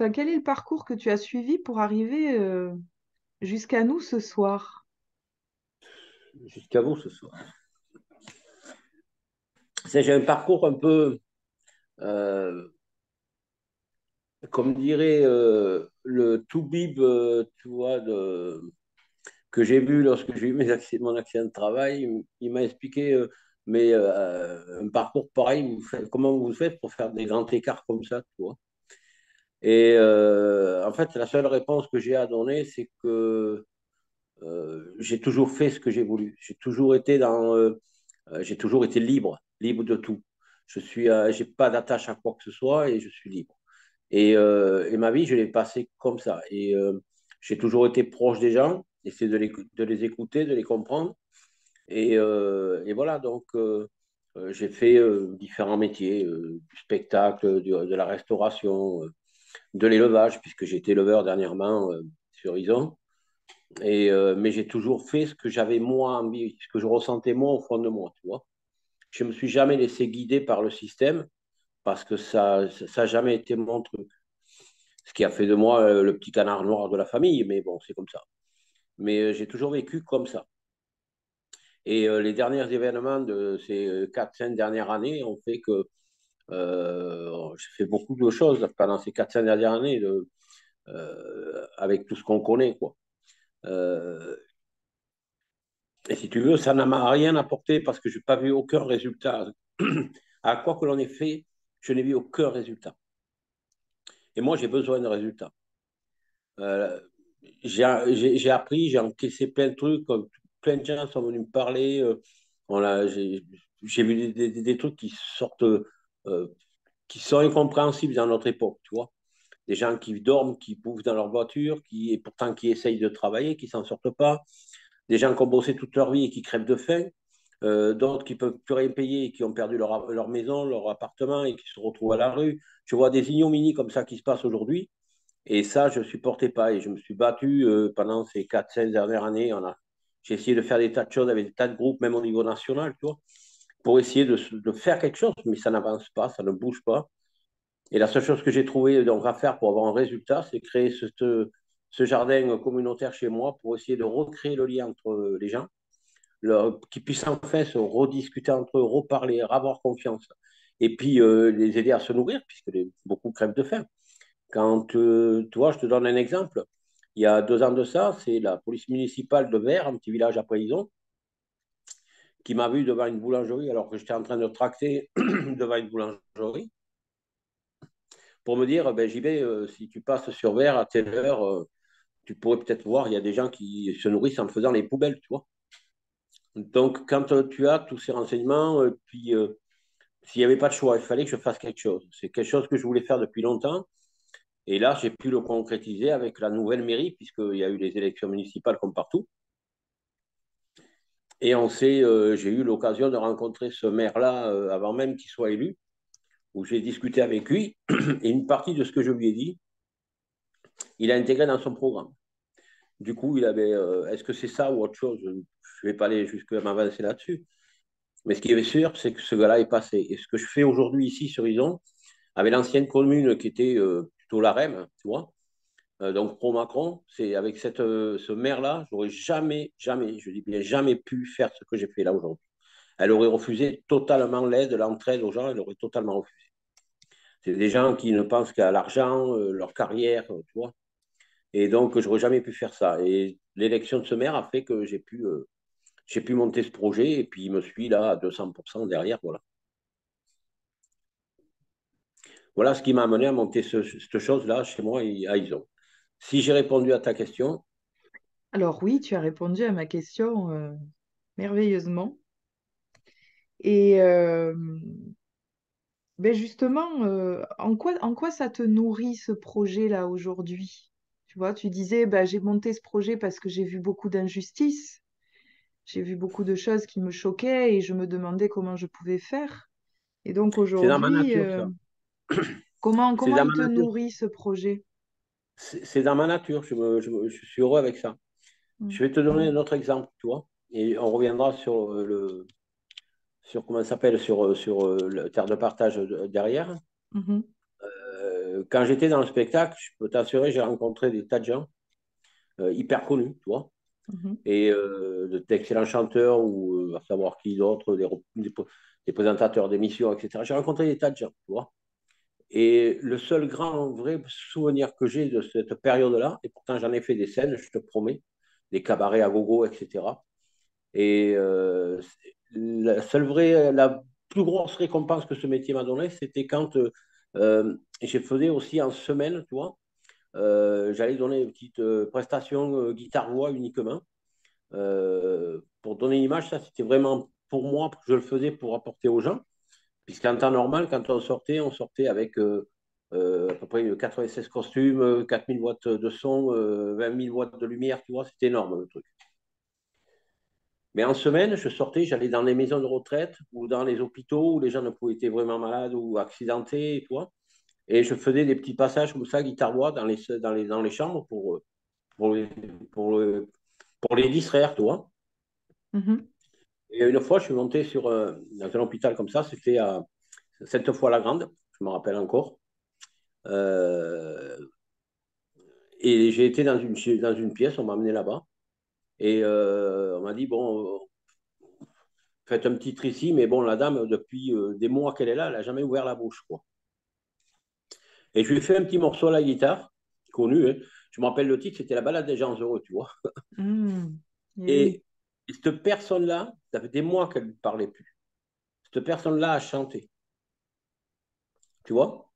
enfin, quel est le parcours que tu as suivi pour arriver jusqu'à nous ce soir? Jusqu'à vous ce soir. J'ai un parcours un peu, euh, comme dirait le toubib, tu vois, que j'ai vu lorsque j'ai eu mon accident de travail. Il m'a expliqué, mais un parcours pareil, comment vous faites pour faire des grands écarts comme ça, tu vois. Et en fait, la seule réponse que j'ai à donner, c'est que j'ai toujours fait ce que j'ai voulu. J'ai toujours été libre, libre de tout. J'ai pas d'attache à quoi que ce soit et je suis libre. Et ma vie, je l'ai passée comme ça. Et j'ai toujours été proche des gens, essayer de les écouter, de les comprendre. Et voilà, donc j'ai fait différents métiers, du spectacle, de la restauration, de l'élevage, puisque j'ai été éleveur dernièrement sur Ison. Mais j'ai toujours fait ce que j'avais moi envie, ce que je ressentais moi au fond de moi, tu vois. Je me suis jamais laissé guider par le système parce que ça a jamais été mon truc. Ce qui a fait de moi le petit canard noir de la famille, mais bon, c'est comme ça. Mais j'ai toujours vécu comme ça. Et les derniers événements de ces 4-5 dernières années ont fait que j'ai fait beaucoup de choses pendant ces 4-5 dernières années avec tout ce qu'on connaît, quoi. Euh, et si tu veux, ça n'a rien apporté parce que je n'ai pas vu aucun résultat. À quoi que l'on ait fait, je n'ai vu aucun résultat. Et moi, j'ai besoin de résultats. Euh, j'ai appris, j'ai encaissé plein de trucs, plein de gens sont venus me parler. J'ai vu des trucs qui sortent, qui sont incompréhensibles dans notre époque, tu vois. Des gens qui dorment, qui bouffent dans leur voiture, et pourtant qui essayent de travailler, qui s'en sortent pas. Des gens qui ont bossé toute leur vie et qui crèvent de faim. D'autres qui ne peuvent plus rien payer et qui ont perdu leur maison, leur appartement et qui se retrouvent à la rue. Je vois des ignominies comme ça qui se passent aujourd'hui. Et ça, je ne supportais pas. Et je me suis battu pendant ces 4-5 dernières années. J'ai essayé de faire des tas de choses avec des tas de groupes, même au niveau national, tu vois, pour essayer de faire quelque chose. Mais ça n'avance pas, ça ne bouge pas. Et la seule chose que j'ai trouvé donc à faire pour avoir un résultat, c'est créer ce jardin communautaire chez moi pour essayer de recréer le lien entre les gens, qu'ils puissent enfin se rediscuter entre eux, reparler, avoir confiance. Et puis les aider à se nourrir, puisque beaucoup crèvent de faim. Quand, tu vois, je te donne un exemple. Il y a 2 ans de ça, c'est la police municipale de Vers, un petit village à Paysons, qui m'a vu devant une boulangerie alors que j'étais en train de tracter devant une boulangerie pour me dire, ben, j'y vais, si tu passes sur Vers à telle heure, tu pourrais peut-être voir, il y a des gens qui se nourrissent en faisant les poubelles, tu vois. Donc, quand tu as tous ces renseignements, puis s'il n'y avait pas de choix, il fallait que je fasse quelque chose. C'est quelque chose que je voulais faire depuis longtemps. Et là, j'ai pu le concrétiser avec la nouvelle mairie, puisqu'il y a eu les élections municipales comme partout. Et j'ai eu l'occasion de rencontrer ce maire-là avant même qu'il soit élu, où j'ai discuté avec lui. Et une partie de ce que je lui ai dit, il a intégré dans son programme. Du coup, est-ce que c'est ça ou autre chose? Je ne vais pas aller jusqu'à m'avancer là-dessus. Mais ce qui est sûr, c'est que ce gars-là est passé. Et ce que je fais aujourd'hui ici sur Ison, avec l'ancienne commune qui était plutôt la REM, tu vois, donc pro-Macron, c'est avec ce maire-là, j'aurais jamais, jamais, je dis bien jamais pu faire ce que j'ai fait là aujourd'hui. Elle aurait refusé totalement l'aide, l'entraide aux gens, elle aurait totalement refusé. C'est des gens qui ne pensent qu'à l'argent, leur carrière, tu vois. Et donc, j'aurais jamais pu faire ça. Et l'élection de ce maire a fait que j'ai pu monter ce projet et puis il me suit là à 200% derrière. Voilà. Voilà ce qui m'a amené à monter cette chose-là chez moi à Ison. Si j'ai répondu à ta question, Alors oui, tu as répondu à ma question merveilleusement. Et ben justement, en quoi ça te nourrit ce projet-là aujourd'hui? Tu vois, tu disais, bah, j'ai monté ce projet parce que j'ai vu beaucoup d'injustices, j'ai vu beaucoup de choses qui me choquaient et je me demandais comment je pouvais faire. Et donc c'est dans ma aujourd'hui, nature, ça. C'est comment dans il ma te nature. nourrit ce projet? C'est dans ma nature. Je suis heureux avec ça. Mm. Je vais te donner un autre exemple, tu vois, et on reviendra sur comment ça s'appelle, sur le terre de partage derrière. Mhm. quand j'étais dans le spectacle, je peux t'assurer, j'ai rencontré des tas de gens hyper connus, tu vois, Mhm. et d'excellents chanteurs ou à savoir qui d'autres, des présentateurs d'émissions, etc. J'ai rencontré des tas de gens, tu vois. Et le seul grand vrai souvenir que j'ai de cette période-là, et pourtant j'en ai fait des scènes, je te promets, des cabarets à gogo, etc. Et la plus grosse récompense que ce métier m'a donnée, c'était quand j'ai faisais aussi en semaine, tu vois, j'allais donner une petite prestation guitare-voix uniquement. Pour donner une image, ça c'était vraiment pour moi, je le faisais pour apporter aux gens. Puisqu'en temps normal, quand on sortait avec à peu près 96 costumes, 4000 watts de son, 20 000 watts de lumière, tu vois, c'était énorme le truc. Mais en semaine, je sortais, j'allais dans les maisons de retraite ou dans les hôpitaux où les gens ne pouvaient être vraiment malades ou accidentés, tu vois. Et je faisais des petits passages comme ça, guitare-voix, dans les chambres pour, les, pour, pour les distraire, tu vois. Mhm. Et une fois, je suis monté dans un hôpital comme ça, c'était à Sainte-Foy-la-Grande, je me rappelle encore. Euh, et j'ai été dans une pièce, on m'a amené là-bas. Et on m'a dit, bon, faites un petit tri ici, mais bon, la dame, depuis des mois qu'elle est là, elle n'a jamais ouvert la bouche, quoi. Et je lui ai fait un petit morceau à la guitare, connu, hein. Je me rappelle le titre, c'était La balade des gens heureux, tu vois. Mm. Eh oui. Et, et cette personne-là, ça fait des mois qu'elle ne parlait plus. Cette personne-là a chanté, tu vois.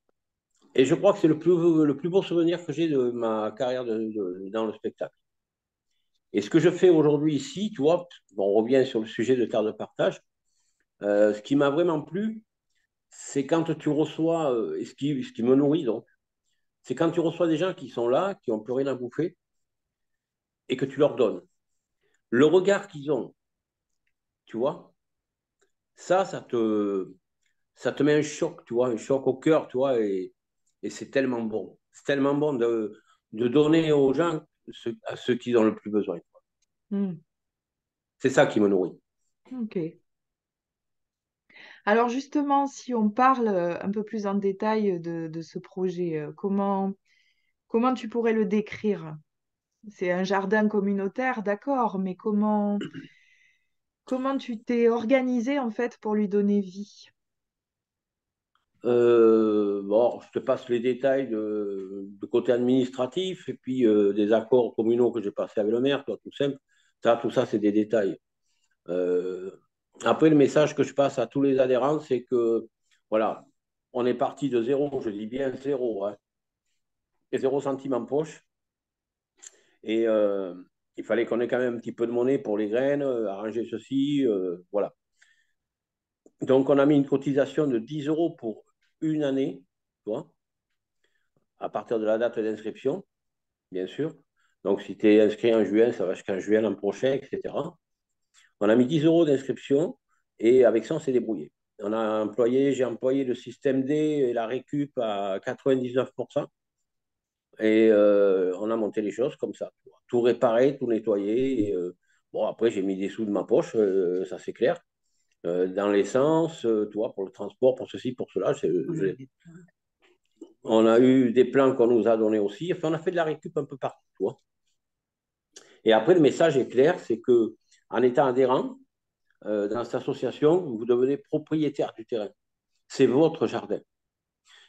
Et je crois que c'est le plus beau souvenir que j'ai de ma carrière dans le spectacle. Et ce que je fais aujourd'hui ici, tu vois, bon, on revient sur le sujet de Terre de Partage, ce qui m'a vraiment plu, c'est quand tu reçois, et ce qui me nourrit donc, c'est quand tu reçois des gens qui sont là, qui n'ont plus rien à bouffer, et que tu leur donnes. Le regard qu'ils ont, tu vois, ça te met un choc, tu vois, un choc au cœur, tu vois, et c'est tellement bon. C'est tellement bon de donner aux gens à ceux qui ont le plus besoin. Mm. C'est ça qui me nourrit. Ok. Alors justement, si on parle un peu plus en détail de ce projet, comment tu pourrais le décrire? C'est un jardin communautaire, d'accord, mais comment tu t'es organisé en fait pour lui donner vie? Bon, je te passe les détails de côté administratif et puis des accords communaux que j'ai passés avec le maire, toi, tout simple. Ça, tout ça, c'est des détails. Euh, Après, le message que je passe à tous les adhérents, c'est que, voilà, on est parti de zéro, je dis bien zéro, hein, et 0 centime en poche. Et il fallait qu'on ait quand même un petit peu de monnaie pour les graines, arranger ceci, voilà. Donc, on a mis une cotisation de 10 euros pour une année, tu vois, à partir de la date d'inscription, bien sûr. Donc, si tu es inscrit en juin, ça va jusqu'en juin l'an prochain, etc. On a mis 10 euros d'inscription et avec ça, on s'est débrouillé. J'ai employé le système D et la récup à 99%. Et on a monté les choses comme ça. Tout réparé, tout nettoyé. Et, bon, après, j'ai mis des sous de ma poche, ça c'est clair. Dans l'essence, tu vois, pour le transport, pour ceci, pour cela. On a eu des plans qu'on nous a donnés aussi. Enfin, on a fait de la récup un peu partout, tu vois. Et après, le message est clair, c'est que en étant adhérent dans cette association, vous devenez propriétaire du terrain. C'est votre jardin.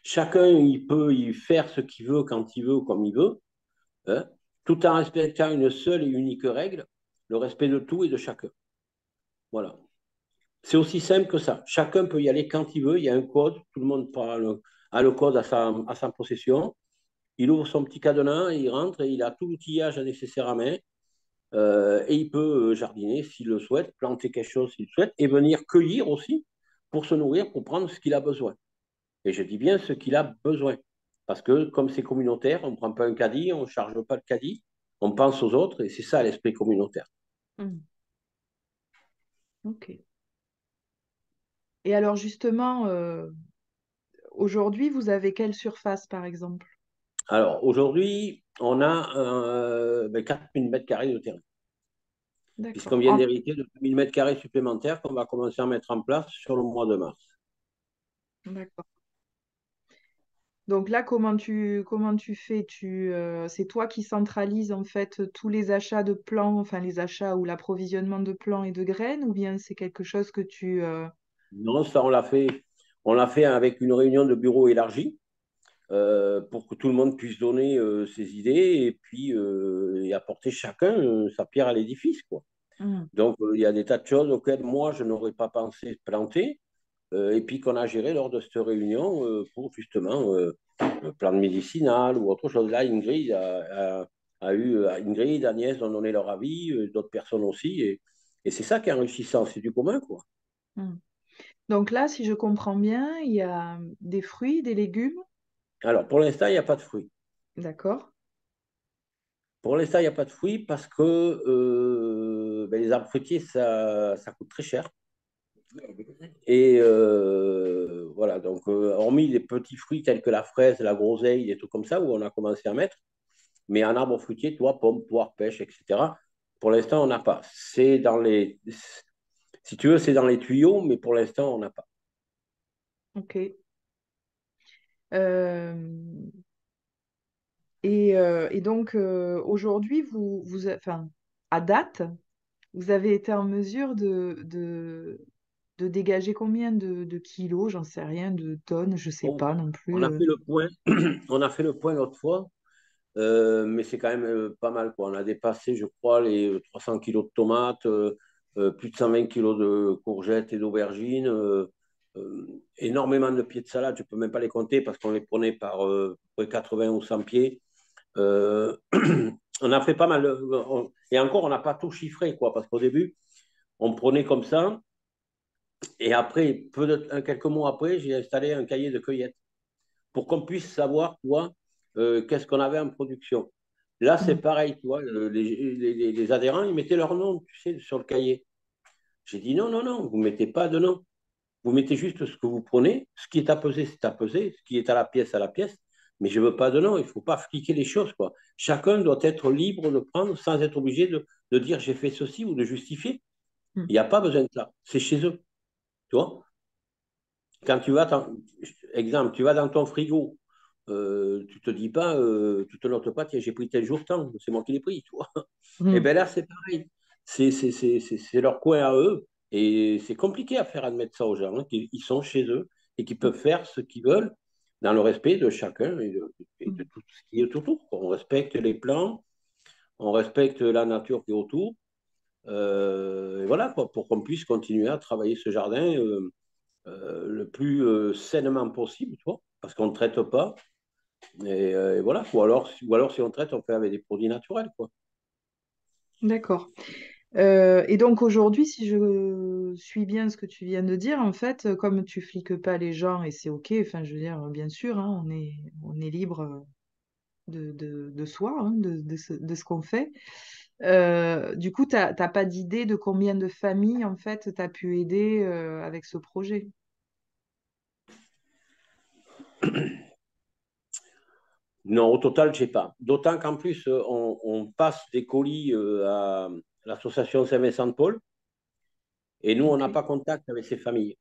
Chacun, il peut y faire ce qu'il veut, quand il veut, comme il veut, hein, tout en respectant une seule et unique règle, le respect de tout et de chacun. Voilà. C'est aussi simple que ça. Chacun peut y aller quand il veut. Il y a un code. Tout le monde a le code à sa possession. Il ouvre son petit cadenas, il rentre et il a tout l'outillage nécessaire à main. Et il peut jardiner s'il le souhaite, planter quelque chose s'il le souhaite, et venir cueillir aussi pour se nourrir, pour prendre ce qu'il a besoin. Et je dis bien ce qu'il a besoin. Parce que comme c'est communautaire, on ne prend pas un caddie, on ne charge pas le caddie, on pense aux autres, et c'est ça l'esprit communautaire. Mm. Ok. Et alors justement, aujourd'hui, vous avez quelle surface par exemple? Alors aujourd'hui, on a 4000 mètres carrés de terrain, puisqu'on D'accord. vient d'hériter de 2000 mètres carrés supplémentaires qu'on va commencer à mettre en place sur le mois de mars. D'accord. Donc là, comment tu fais? C'est toi qui centralises en fait tous les achats de plants, enfin les achats ou l'approvisionnement de plants et de graines, ou bien c'est quelque chose que tu... Non, ça, on l'a fait avec une réunion de bureau élargie pour que tout le monde puisse donner ses idées et puis et apporter chacun sa pierre à l'édifice, quoi. Hmm. Donc, il y a des tas de choses auxquelles moi, je n'aurais pas pensé planter et puis qu'on a géré lors de cette réunion pour justement le plan de médicinal ou autre chose. Là, Ingrid a eu, Ingrid, Agnès ont donné leur avis, d'autres personnes aussi. Et c'est ça qui est enrichissant, c'est du commun, quoi. Hmm. Donc là, si je comprends bien, il y a des fruits, des légumes, Alors, pour l'instant, il n'y a pas de fruits. d'accord? Pour l'instant, il n'y a pas de fruits parce que ben, les arbres fruitiers, ça coûte très cher. Et voilà, donc hormis les petits fruits tels que la fraise, la groseille, des trucs comme ça, où on a commencé à mettre, mais un arbre fruitier, toi, pomme, poire, pêche, etc., pour l'instant, on n'a pas. C'est dans les, si tu veux, c'est dans les tuyaux, mais pour l'instant, on n'a pas. Ok. Euh, et donc aujourd'hui, enfin, à date, vous avez été en mesure de dégager combien de kilos, j'en sais rien, de tonnes, je sais Bon, pas non on plus. a fait le point, on a fait le point l'autre fois, mais c'est quand même pas mal, quoi. On a dépassé, je crois, les 300 kilos de tomates, plus de 120 kilos de courgettes et d'aubergines, énormément de pieds de salade. Je ne peux même pas les compter parce qu'on les prenait par 80 ou 100 pieds. Euh, on a fait pas mal. Et encore, on n'a pas tout chiffré, quoi, parce qu'au début, on prenait comme ça. Et après, quelques mois après, j'ai installé un cahier de cueillette pour qu'on puisse savoir, tu vois, qu'est-ce qu'on avait en production. Là, c'est Mm. pareil, tu vois, les adhérents, ils mettaient leur nom, tu sais, sur le cahier. J'ai dit non, non, non, vous ne mettez pas de nom. Vous mettez juste ce que vous prenez. Ce qui est à peser, c'est à peser. Ce qui est à la pièce. Mais je ne veux pas de nom. Il ne faut pas fliquer les choses, quoi. Chacun doit être libre de prendre sans être obligé de dire j'ai fait ceci ou de justifier. Mm. Il n'y a pas besoin de ça. C'est chez eux. Tu vois? Quand tu vas, exemple, tu vas dans ton frigo, tu te dis pas, tu te notes pas, tiens, j'ai pris tel jour tant, c'est moi qui l'ai pris, tu vois. Et Mm. bien là, c'est pareil. C'est leur coin à eux. Et c'est compliqué à faire admettre ça aux gens, hein, qu'ils sont chez eux et qu'ils peuvent faire ce qu'ils veulent dans le respect de chacun et de Mm. tout ce qui est autour, quoi. On respecte les plans, on respecte la nature qui est autour. Et voilà, quoi, pour qu'on puisse continuer à travailler ce jardin le plus sainement possible, tu vois, parce qu'on ne traite pas. Et voilà, ou alors si on traite, on fait avec des produits naturels, quoi. D'accord. Et donc aujourd'hui, si je suis bien ce que tu viens de dire, en fait, comme tu fliques pas les gens, et c'est OK, enfin, je veux dire, bien sûr, hein, on est libre de soi, hein, de ce qu'on fait. Du coup, tu n'as pas d'idée de combien de familles, en fait, tu as pu aider avec ce projet. Non, au total, je sais pas. D'autant qu'en plus, on passe des colis à l'association Saint-Vincent-de-Paul et nous, on OK. n'a pas contact avec ces familles.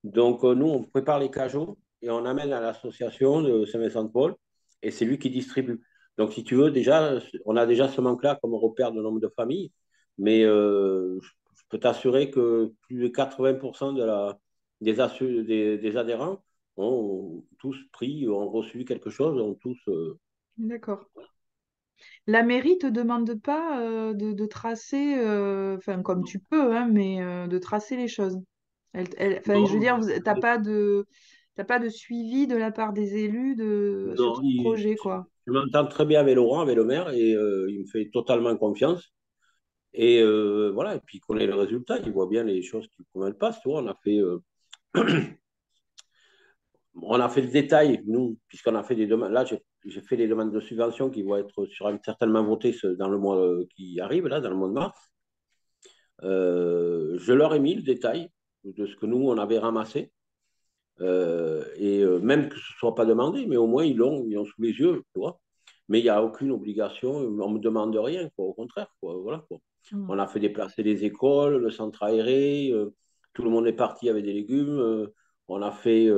Donc, nous, on prépare les cajots et on amène à l'association de Saint-Vincent-de-Paul et c'est lui qui distribue. Donc, si tu veux, déjà, on a déjà ce manque-là comme repère de nombre de familles, mais je peux t'assurer que plus de 80% des adhérents ont tous pris, ont reçu quelque chose, ont tous. D'accord. La mairie te demande pas de tracer, enfin, comme tu peux, hein, mais de tracer les choses. Enfin, je veux dire, Non, t'as pas de suivi de la part des élus sur non, ce projet, quoi. je m'entends très bien avec Laurent, avec le maire, et il me fait totalement confiance. Et voilà, et puis il connaît le résultat, il voit bien les choses qui comment elles passent. Tu vois, on a fait le détail, nous, puisqu'on a fait des demandes. Là, j'ai fait des demandes de subvention qui vont être certainement votées dans le mois qui arrive, là, dans le mois de mars. Je leur ai mis le détail de ce que nous, on avait ramassé. Même que ce ne soit pas demandé, mais au moins ils l'ont sous les yeux, tu vois. Mais il n'y a aucune obligation, on ne me demande rien, quoi, au contraire, quoi, voilà, quoi. Mm. On a fait déplacer les écoles, le centre aéré, tout le monde est parti avec des légumes. On a fait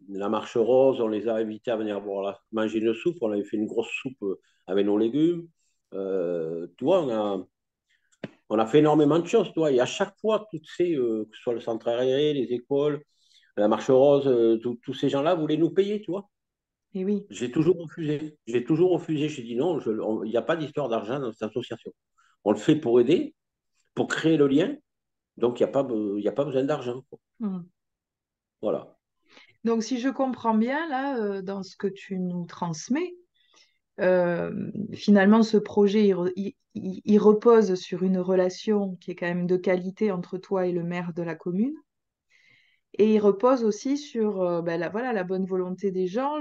la marche rose, on les a invités à venir manger une soupe. On avait fait une grosse soupe avec nos légumes. Tu vois, on a fait énormément de choses. Tu vois, et à chaque fois, que ce soit le centre aéré, les écoles, la marche rose, tous ces gens-là voulaient nous payer, tu vois. Et oui. J'ai toujours refusé. J'ai toujours refusé. J'ai dit non, il n'y a pas d'histoire d'argent dans cette association. On le fait pour aider, pour créer le lien. Donc, il y a pas besoin d'argent, quoi. Mm. Voilà. Donc, si je comprends bien, là, dans ce que tu nous transmets, finalement, ce projet, il repose sur une relation qui est quand même de qualité entre toi et le maire de la commune. Et il repose aussi sur ben, voilà, la bonne volonté des gens,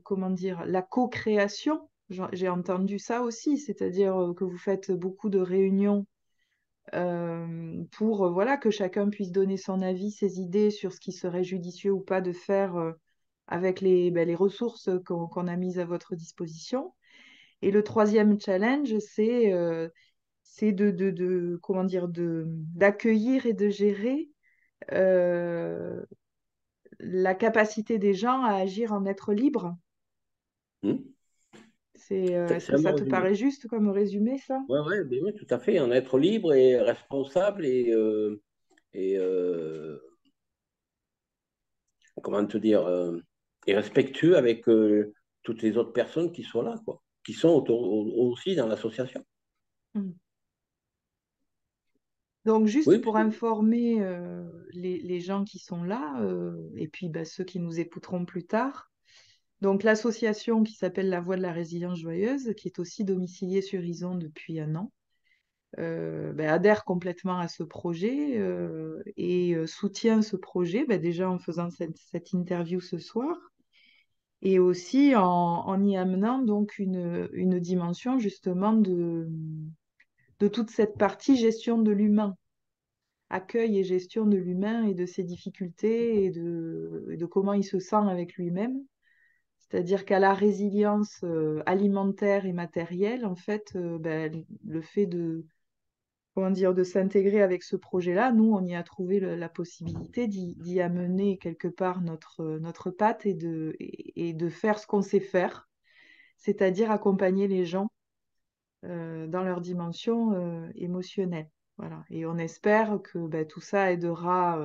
comment dire, la co-création. J'ai entendu ça aussi, c'est-à-dire que vous faites beaucoup de réunions pour voilà, que chacun puisse donner son avis, ses idées sur ce qui serait judicieux ou pas de faire avec les ressources qu'on a mises à votre disposition. Et le troisième challenge, c'est comment dire, d'accueillir et de gérer euh, la capacité des gens à agir en être libre. Hmm. Est-ce C'est que un ça bon te résumé. paraît juste comme résumé, ça? Ouais, ouais, bien oui, tout à fait. En être libre et responsable et comment te dire, et respectueux avec toutes les autres personnes qui sont là, quoi, qui sont aussi dans l'association. Mm. Donc, juste Oui, pour informer les gens qui sont là, et puis bah, ceux qui nous écouteront plus tard, donc l'association qui s'appelle La Voix de la Résilience Joyeuse, qui est aussi domiciliée sur Ison depuis un an, bah, adhère complètement à ce projet et soutient ce projet, bah, déjà en faisant cette interview ce soir, et aussi en y amenant donc une dimension justement de toute cette partie gestion de l'humain, accueil et gestion de l'humain et de ses difficultés et de comment il se sent avec lui-même. C'est-à-dire qu'à la résilience alimentaire et matérielle, en fait, ben, le fait de, comment dire, de s'intégrer avec ce projet-là, nous, on y a trouvé la possibilité d'y amener quelque part notre patte et de faire ce qu'on sait faire, c'est-à-dire accompagner les gens dans leur dimension émotionnelle. Voilà. Et on espère que ben, tout ça aidera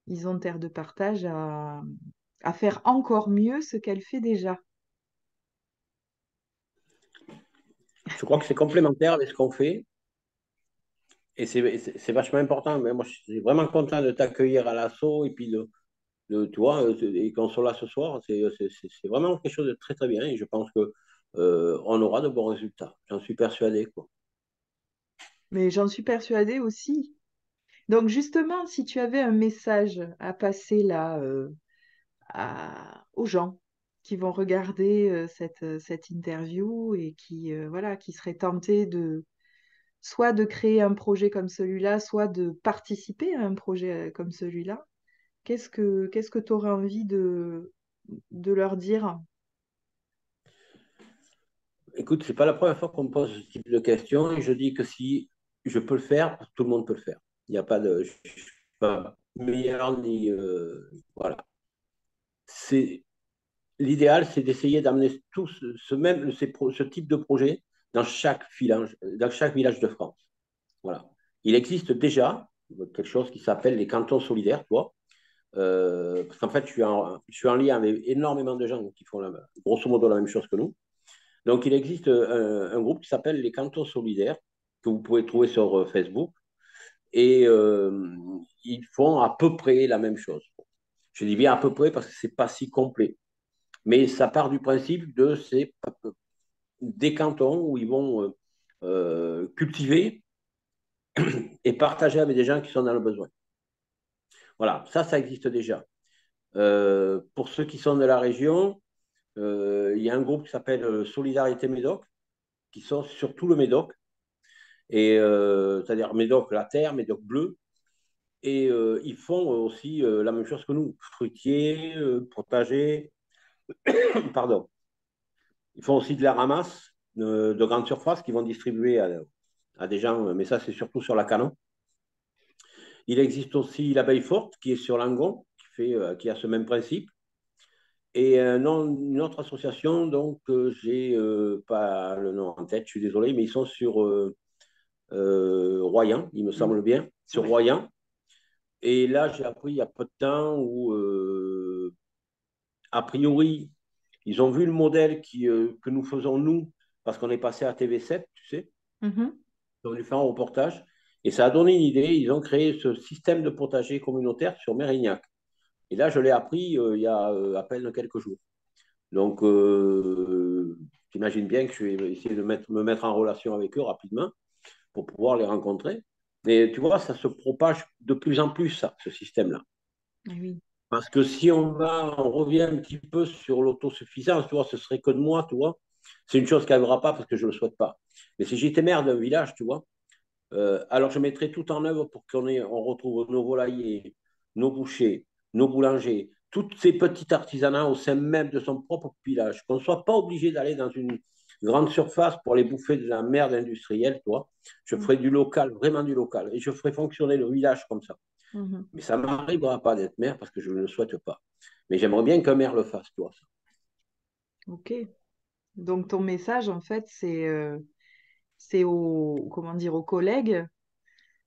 Ison Terre de Partage à faire encore mieux ce qu'elle fait déjà. je crois que c'est complémentaire avec ce qu'on fait et c'est vachement important. Mais moi, je suis vraiment content de t'accueillir à l'assaut et puis tu vois, et qu'on soit là ce soir. C'est vraiment quelque chose de très, très bien et je pense que on aura de bons résultats. J'en suis persuadé, quoi. Mais j'en suis persuadée aussi. Donc justement, si tu avais un message à passer là aux gens qui vont regarder cette interview et qui, voilà, qui seraient tentés de soit de créer un projet comme celui-là, soit de participer à un projet comme celui-là, qu'est-ce que tu aurais envie de leur dire? Écoute, c'est pas la première fois qu'on me pose ce type de questions et je dis que si je peux le faire, tout le monde peut le faire. Il n'y a pas de, je suis pas meilleur ni voilà. C'est l'idéal, c'est d'essayer d'amener tout ce type de projet dans chaque village de France. Voilà. Il existe déjà quelque chose qui s'appelle les cantons solidaires, toi. Parce qu'en fait, je suis en lien avec énormément de gens qui font grosso modo la même chose que nous. Donc, il existe un groupe qui s'appelle les Cantons Solidaires, que vous pouvez trouver sur Facebook, et ils font à peu près la même chose. Je dis bien à peu près parce que ce n'est pas si complet. Mais ça part du principe des cantons où ils vont cultiver et partager avec des gens qui sont dans le besoin. Voilà, ça existe déjà. Pour ceux qui sont de la région, il y a un groupe qui s'appelle Solidarité Médoc, qui sont sur tout le Médoc, et c'est-à-dire Médoc la terre, Médoc bleu, et ils font aussi la même chose que nous, fruitiers, potagers, pardon. Ils font aussi de la ramasse de grandes surfaces qu'ils vont distribuer à des gens, mais ça c'est surtout sur la Canon. Il existe aussi l'abeille forte qui est sur Langon, qui a ce même principe. Et une autre association, donc j'ai pas le nom en tête, je suis désolé, mais ils sont sur Royan, il me semble bien, sur Ouais. Royan. Et là, j'ai appris il y a peu de temps où, a priori, ils ont vu le modèle que nous faisons nous, parce qu'on est passé à TV7, tu sais, Mhm. ils ont dû faire un reportage, et ça a donné une idée. Ils ont créé ce système de potager communautaire sur Mérignac. Et là, je l'ai appris il y a à peine quelques jours. Donc, j'imagine bien que je vais essayer de me mettre en relation avec eux rapidement pour pouvoir les rencontrer. Mais tu vois, ça se propage de plus en plus, ça, ce système-là. Eh oui. Parce que si on revient un petit peu sur l'autosuffisance, tu vois, ce serait que de moi, tu vois. C'est une chose qui n'arrivera pas parce que je ne le souhaite pas. Mais si j'étais maire d'un village, tu vois, alors je mettrais tout en œuvre pour on retrouve nos volaillers, nos bouchers, nos boulangers, tous ces petits artisanats au sein même de son propre village. Qu'on ne soit pas obligé d'aller dans une grande surface pour aller bouffer de la merde industrielle, tu vois. Je Mhm. ferais du local, vraiment du local. Et je ferais fonctionner le village comme ça. Mhm. Mais ça ne m'arrivera pas d'être maire parce que je ne le souhaite pas. Mais j'aimerais bien qu'un maire le fasse, tu vois. Ok. Donc ton message, en fait, c'est aux, comment dire, aux collègues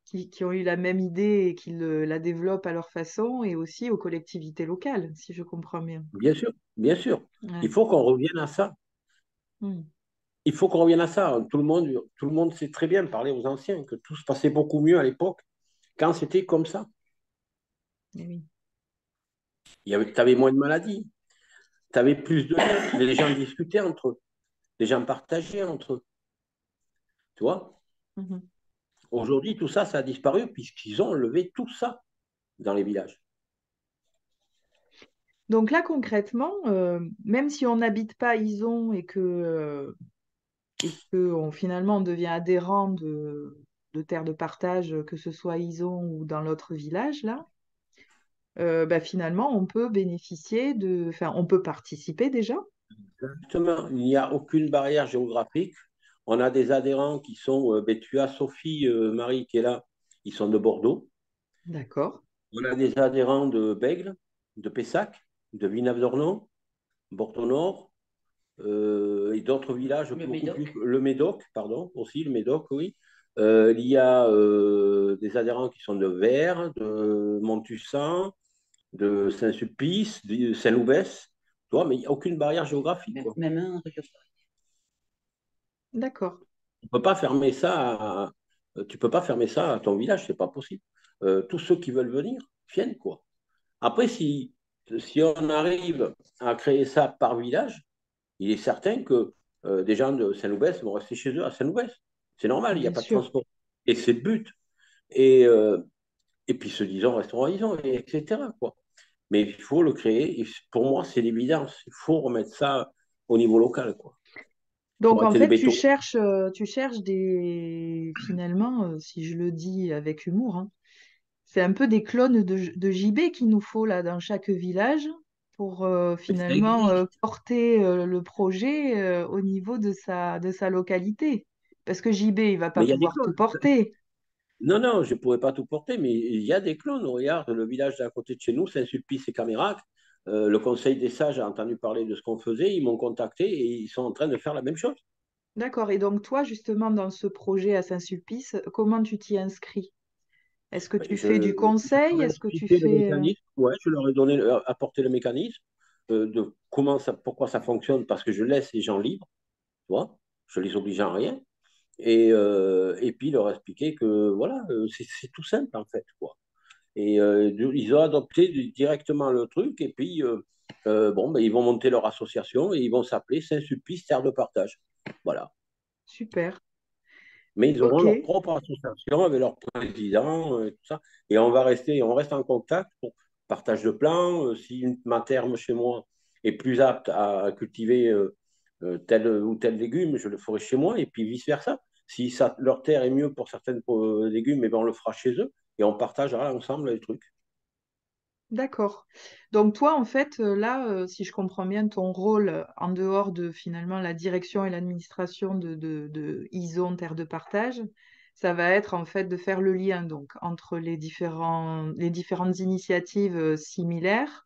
qui ont eu la même idée et qui la développent à leur façon, et aussi aux collectivités locales, si je comprends bien. Bien sûr, bien sûr. Ouais. Il faut qu'on revienne à ça. Mm. Il faut qu'on revienne à ça. Tout le monde sait très bien parler aux anciens que tout se passait beaucoup mieux à l'époque quand c'était comme ça. Eh oui. Tu avais moins de maladies, tu avais plus de liens, les gens discutaient entre eux, les gens partageaient entre eux. Tu vois, Mhm. aujourd'hui, tout ça, ça a disparu puisqu'ils ont enlevé tout ça dans les villages. Donc là, concrètement, même si on n'habite pas à Ison et que finalement on devient adhérent de terre de partage, que ce soit à Ison ou dans l'autre village, là, bah, finalement, on peut bénéficier enfin, on peut participer déjà. Exactement, il n'y a aucune barrière géographique. On a des adhérents qui sont, ben, tu as Sophie, Marie qui est là, ils sont de Bordeaux. D'accord. On a des adhérents de Bègle, de Pessac, de Villeneuve-d'Ornon, Bordeaux-Nord, et d'autres villages beaucoup plus. Le Médoc, pardon, aussi, le Médoc, oui. Il y a des adhérents qui sont de Vers, de Montussan, de Saint-Sulpice, de Saint-Loubès, tu vois, mais il n'y a aucune barrière géographique, quoi. Même un truc. D'accord. On peut pas fermer ça tu peux pas fermer ça à ton village, c'est pas possible. Tous ceux qui veulent venir viennent, quoi. Après, si on arrive à créer ça par village, il est certain que des gens de Saint-Loubès vont rester chez eux à Saint-Loubès. C'est normal, il n'y a Bien pas de sûr. transport. Et c'est le but. Et, euh, et puis, se disant restaurant, ils etc., quoi. Mais il faut le créer. Et pour moi, c'est l'évidence. Il faut remettre ça au niveau local, quoi. Il faut Donc en arrêter les fait, bétons. tu cherches finalement, si je le dis avec humour, hein, c'est un peu des clones de JB qu'il nous faut là dans chaque village pour Mais ça finalement existe. porter le projet au niveau de sa localité. Parce que JB, il va pas Mais il y a des pouvoir tout clones. porter. Non, non, je ne pourrais pas tout porter, mais il y a des clones. Regarde, le village d'à côté de chez nous, Saint-Sulpice et Camérac. Le Conseil des sages a entendu parler de ce qu'on faisait. Ils m'ont contacté et ils sont en train de faire la même chose. D'accord. Et donc toi, justement, dans ce projet à Saint-Sulpice, comment tu t'y inscris? Est-ce que Ben, tu fais du je conseil? leur ai Est-ce que tu expliqué le fais... mécanisme. Ouais, je leur ai apporté le mécanisme de pourquoi ça fonctionne, parce que je laisse les gens libres, tu vois. Je les oblige à rien. Et puis leur expliquer que voilà, c'est tout simple en fait, quoi. Et ils ont adopté directement le truc. Et puis, bon, ben, ils vont monter leur association et ils vont s'appeler Saint-Sulpice Terre de Partage. Voilà. Super. Mais ils auront Ok. leur propre association avec leur président et tout ça. Et on reste en contact pour partage de plans. Si ma terre chez moi est plus apte à cultiver tel ou tel légume, je le ferai chez moi. Et puis vice-versa. Si leur terre est mieux pour certains légumes, eh ben, on le fera chez eux et on partagera ensemble les trucs. D'accord. Donc toi, en fait, là, si je comprends bien, ton rôle, en dehors de finalement la direction et l'administration de ISON Terre de Partage, ça va être en fait de faire le lien donc entre les différentes initiatives similaires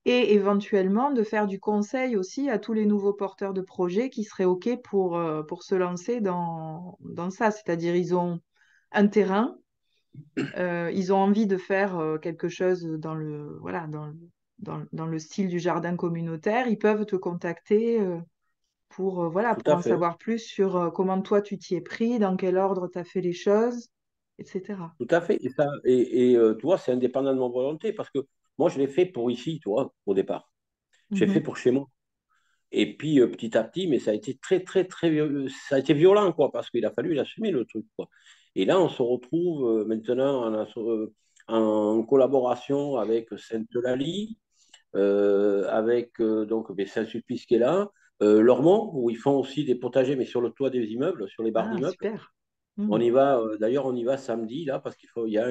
et éventuellement de faire du conseil aussi à tous les nouveaux porteurs de projets qui seraient OK pour se lancer dans ça. C'est-à-dire, ils ont un terrain, ils ont envie de faire quelque chose voilà, dans le style du jardin communautaire, ils peuvent te contacter voilà, Tout pour à en fait. savoir plus sur comment toi tu t'y es pris, dans quel ordre tu as fait les choses, etc. Tout à fait. Tu vois, c'est indépendant de mon volonté parce que moi, je l'ai fait pour ici, tu vois, au départ. J'ai fait Mhm. pour chez moi. Et puis, petit à petit, mais ça a été ça a été violent, quoi, parce qu'il a fallu l'assumer, le truc, quoi. Et là, on se retrouve maintenant en collaboration avec Sainte-Eulalie, avec donc Saint-Sulpice qui est là, Lormont, où ils font aussi des potagers, mais sur le toit des immeubles, sur les barres Ah, d'immeubles. super. On Mhm. y va, d'ailleurs, on y va samedi, là, parce il y a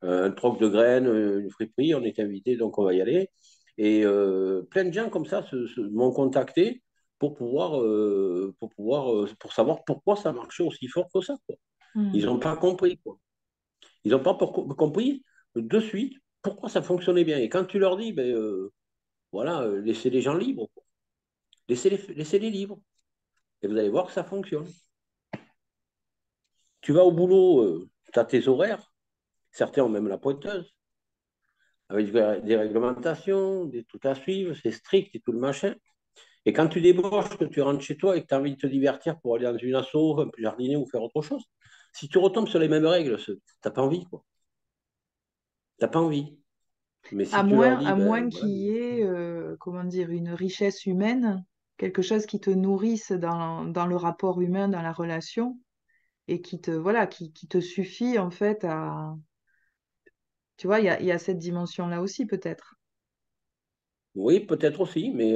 un troc de graines, une friperie, on est invité, donc on va y aller. Et plein de gens comme ça m'ont contacté pour savoir pourquoi ça marchait aussi fort que ça, quoi. Ils Mhm. n'ont pas compris, quoi. Ils n'ont pas compris de suite pourquoi ça fonctionnait bien. Et quand tu leur dis, voilà, laissez les gens libres, quoi. Laissez-les libres. Et vous allez voir que ça fonctionne. Tu vas au boulot, tu as tes horaires. Certains ont même la pointeuse, avec des réglementations, des trucs à suivre, c'est strict et tout le machin. Et quand tu débauches, que tu rentres chez toi et que tu as envie de te divertir pour aller dans une asso, un peu jardiner ou faire autre chose, si tu retombes sur les mêmes règles, t'as pas envie, quoi. T'as pas envie. Mais si tu leur dis, À ben moins voilà, qu'il y ait, comment dire, une richesse humaine, quelque chose qui te nourrisse dans le rapport humain, dans la relation, et voilà, qui te suffit en fait à... Tu vois, il y a cette dimension-là aussi peut-être. oui, peut-être aussi, mais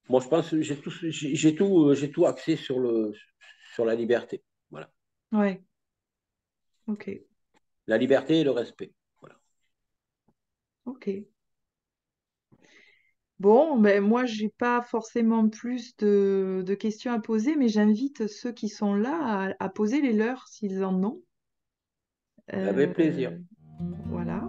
moi je pense que j'ai tout axé sur la liberté. Voilà. Ouais, ok, La liberté et le respect. Voilà. ok. Bon, ben moi, j'ai pas forcément plus de questions à poser, mais j'invite ceux qui sont là à poser les leurs s'ils en ont. Avec plaisir. Voilà.